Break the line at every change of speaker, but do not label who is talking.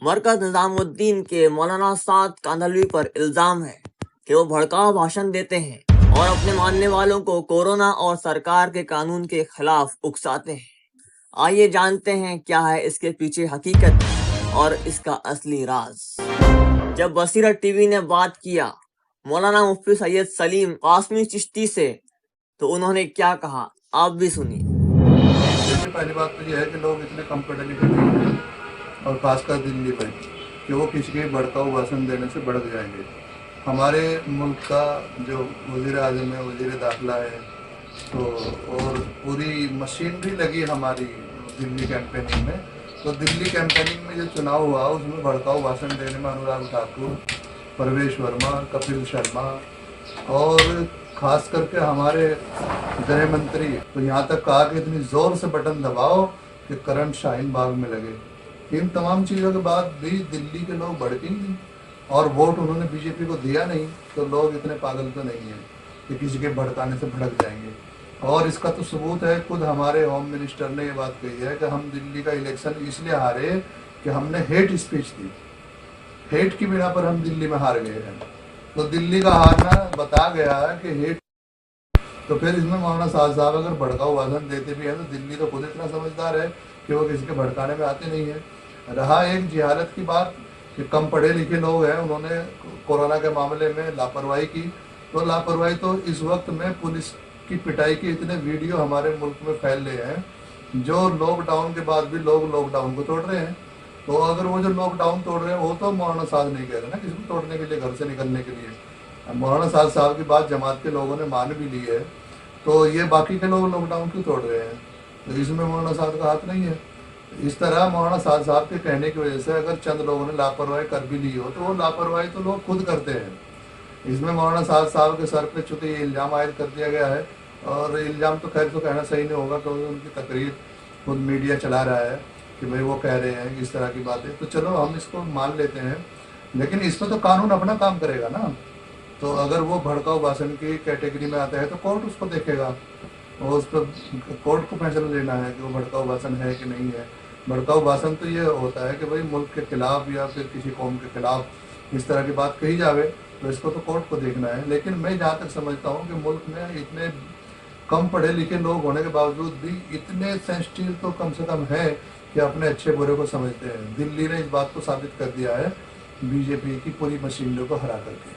मरकज निजामुद्दीन के मौलाना साद कांधलवी पर इल्जाम है कि वो भड़काऊ भाषण देते हैं और अपने मानने वालों को कोरोना और सरकार के कानून के खिलाफ उकसाते हैं। आइए जानते हैं क्या है इसके पीछे हकीकत और इसका असली राज। जब बसीरत टीवी ने बात किया मौलाना मुफ्ती सैयद सलीम कासमी चिश्ती से, तो उन्होंने क्या कहा, आप भी सुनिए।
देखिए, पहली बात तो यह है कि लोग इतने कम पढ़े लिखे नहीं हैं, और खासकर दिल्ली में, कि वो किसी के भड़काऊ भाषण देने से भड़क जाएंगे। हमारे मुल्क का जो वज़ीर आज़म है, वज़ीर दाखिला है, तो और पूरी मशीनरी लगी हमारी दिल्ली कैंपेनिंग में। तो दिल्ली कैंपेनिंग में जो चुनाव हुआ उसमें भड़काऊ भाषण देने में अनुराग ठाकुर, परवेश वर्मा, कपिल शर्मा और खास करके हमारे गृह मंत्री तो यहाँ तक कहा कि इतनी जोर से बटन दबाओ कि करंट शाहीन बाग में लगे। इन तमाम चीज़ों के बाद भी दिल्ली के लोग भड़के ही नहीं, और वोट उन्होंने बीजेपी को दिया नहीं, तो लोग इतने पागल तो नहीं हैं कि किसी के भड़काने से भड़क जाएंगे। और इसका तो सबूत है, खुद हमारे होम मिनिस्टर ने ये बात कही है कि हम दिल्ली का इलेक्शन इसलिए हारे कि हमने हेट स्पीच दी, हेट की बिना पर हम दिल्ली में हार गए हैं। तो दिल्ली का हारना बता गया है कि हेट। तो फिर इसमें मौलाना साहब अगर भड़काऊ भाषण देते भी हैं तो दिल्ली तो खुद इतना समझदार है कि वो किसी के भड़काने में आते नहीं है। रहा एक जिहालत की बात कि कम पढ़े लिखे लोग हैं, उन्होंने कोरोना के मामले में लापरवाही की, तो लापरवाही तो इस वक्त में पुलिस की पिटाई के इतने वीडियो हमारे मुल्क में फैल रहे हैं, जो लॉकडाउन के बाद भी लोग लॉकडाउन को तोड़ रहे हैं। तो अगर वो जो लॉकडाउन तोड़ रहे हैं वो तो मौलाना साहब नहीं कह रहे ना किसी को तोड़ने के लिए, घर से निकलने के लिए। मौलाना साहब की बात जमात के लोगों ने मान भी ली है, तो ये बाकी के लोग लॉकडाउन क्यों तोड़ रहे हैं? तो इसमें मौलाना साहब का हाथ नहीं है। इस तरह मौलाना साहब के कहने की वजह से अगर चंद लोगों ने लापरवाही कर भी ली हो, तो वो लापरवाही तो लोग खुद करते हैं। इसमें मौलाना साहब के सर पे चूंकि ये इल्ज़ाम आयद कर दिया गया है, और इल्ज़ाम तो खैर तो कहना सही नहीं होगा क्योंकि उनकी तकरीर खुद मीडिया चला रहा है कि भाई वो कह रहे हैं इस तरह की बातें, तो चलो हम इसको मान लेते हैं, लेकिन इसमें तो कानून अपना काम करेगा ना। तो अगर वो भड़काऊ भाषण की कैटेगरी में आता है तो कोर्ट उसको देखेगा, और उस पर कोर्ट को फैसला लेना है कि वो भड़काऊ भाषण है कि नहीं है। भड़काऊ भाषण तो ये होता है कि भाई मुल्क के खिलाफ या फिर किसी कौम के खिलाफ इस तरह की बात कही जावे, तो इसको तो कोर्ट को देखना है। लेकिन मैं जहाँ तक समझता हूँ कि मुल्क में इतने कम पढ़े लिखे लोग होने के बावजूद भी इतने सेंसिटिव तो कम से कम है कि अपने अच्छे बुरे को समझते हैं। दिल्ली ने इस बात को साबित कर दिया है बीजेपी की पूरी मशीनरी को हरा करके।